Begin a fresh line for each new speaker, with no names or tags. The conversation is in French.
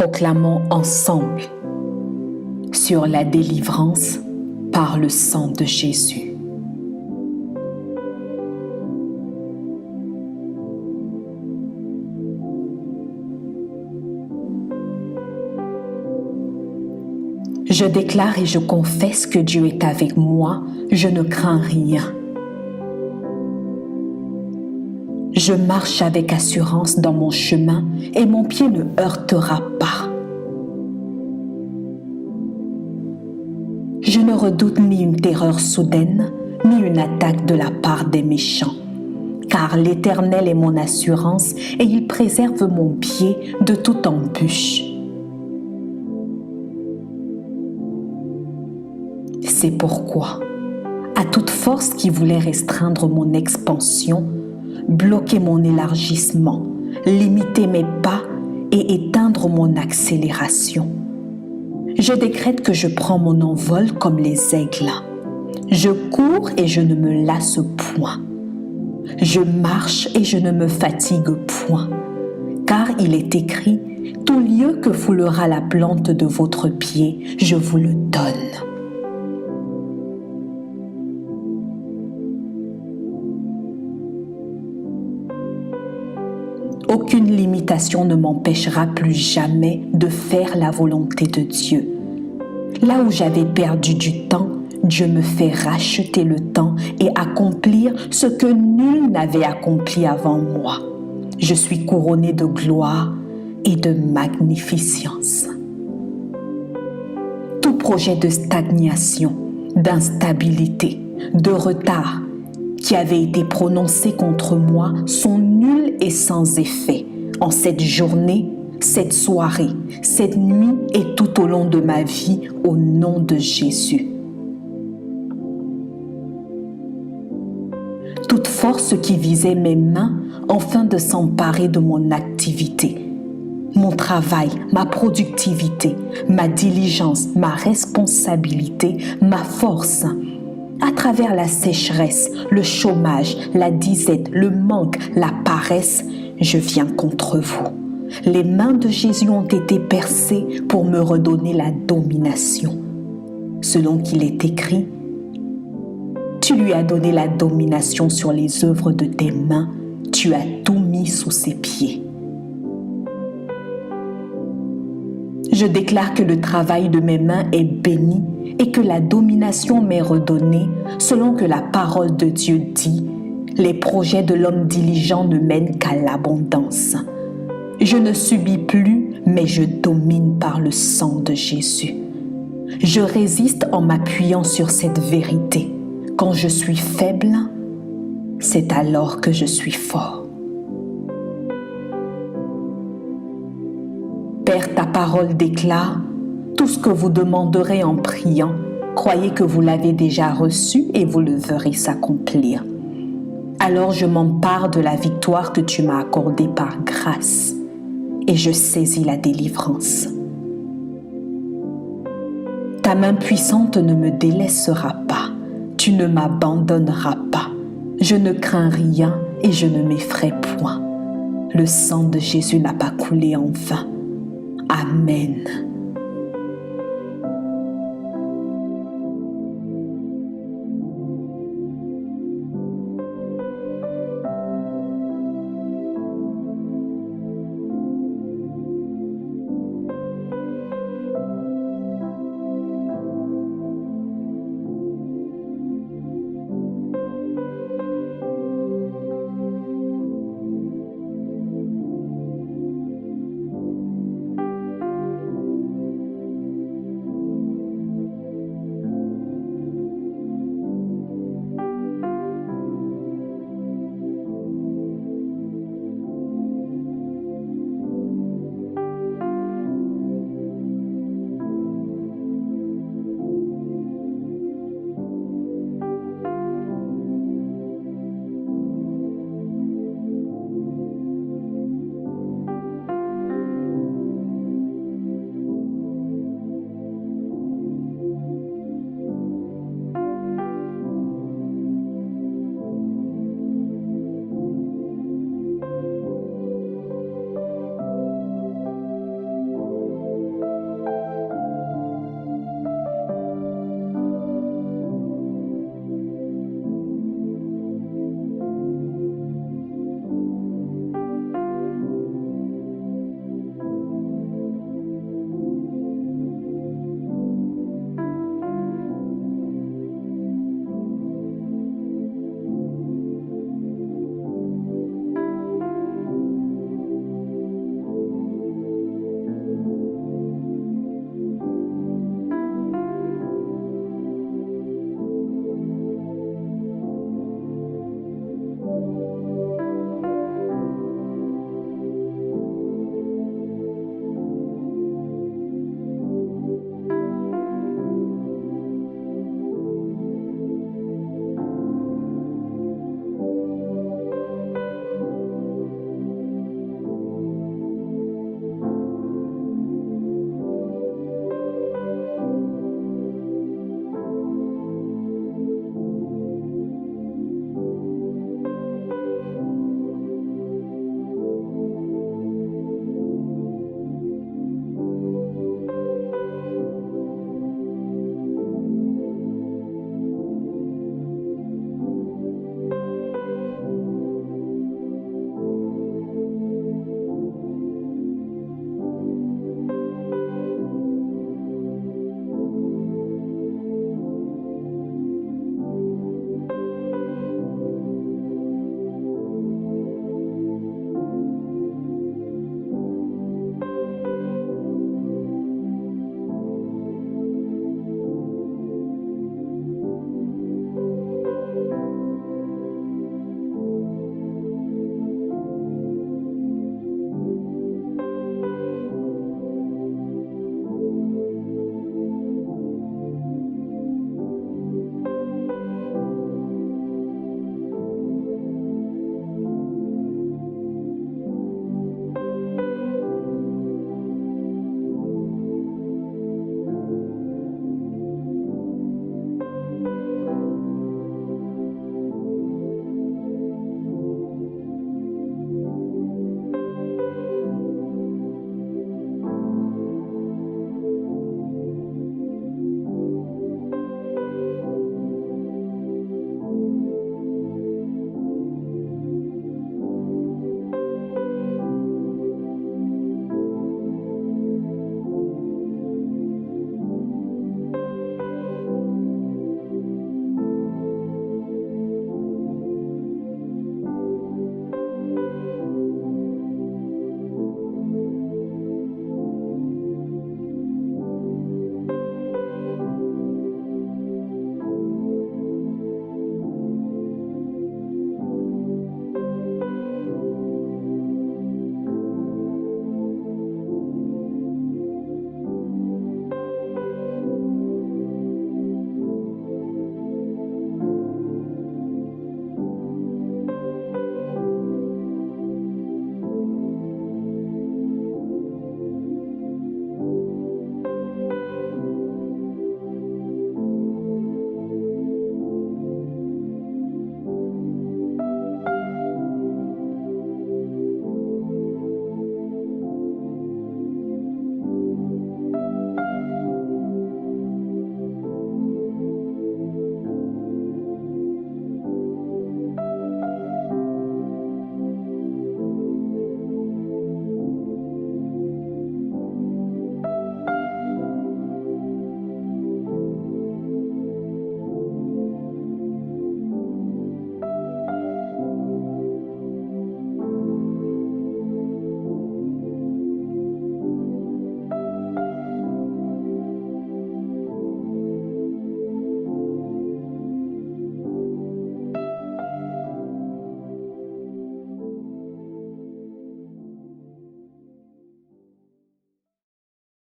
Proclamons ensemble sur la délivrance par le sang de Jésus. Je déclare et je confesse que Dieu est avec moi, je ne crains rien. Je marche avec assurance dans mon chemin et mon pied ne heurtera pas. Je ne redoute ni une terreur soudaine, ni une attaque de la part des méchants, car l'Éternel est mon assurance et il préserve mon pied de toute embûche. C'est pourquoi, à toute force qui voulait restreindre mon expansion, bloquer mon élargissement, limiter mes pas et éteindre mon accélération, je décrète que je prends mon envol comme les aigles. Je cours et je ne me lasse point. Je marche et je ne me fatigue point, car il est écrit « Tout lieu que foulera la plante de votre pied, je vous le donne. » Aucune limitation ne m'empêchera plus jamais de faire la volonté de Dieu. Là où j'avais perdu du temps, Dieu me fait racheter le temps et accomplir ce que nul n'avait accompli avant moi. Je suis couronné de gloire et de magnificence. Tout projet de stagnation, d'instabilité, de retard qui avaient été prononcés contre moi sont nuls et sans effet en cette journée, cette soirée, cette nuit et tout au long de ma vie au nom de Jésus. Toute force qui visait mes mains afin de s'emparer de mon activité, mon travail, ma productivité, ma diligence, ma responsabilité, ma force, à travers la sécheresse, le chômage, la disette, le manque, la paresse, je viens contre vous. Les mains de Jésus ont été percées pour me redonner la domination. Selon qu'il est écrit, tu lui as donné la domination sur les œuvres de tes mains, tu as tout mis sous ses pieds. Je déclare que le travail de mes mains est béni et que la domination m'est redonnée selon que la parole de Dieu dit « Les projets de l'homme diligent ne mènent qu'à l'abondance ». Je ne subis plus, mais je domine par le sang de Jésus. Je résiste en m'appuyant sur cette vérité. Quand je suis faible, c'est alors que je suis fort. Père, ta parole déclare « Tout ce que vous demanderez en priant, croyez que vous l'avez déjà reçu et vous le verrez s'accomplir. » Alors je m'empare de la victoire que tu m'as accordée par grâce et je saisis la délivrance. Ta main puissante ne me délaissera pas, tu ne m'abandonneras pas. Je ne crains rien et je ne m'effraie point. Le sang de Jésus n'a pas coulé en vain. Amen.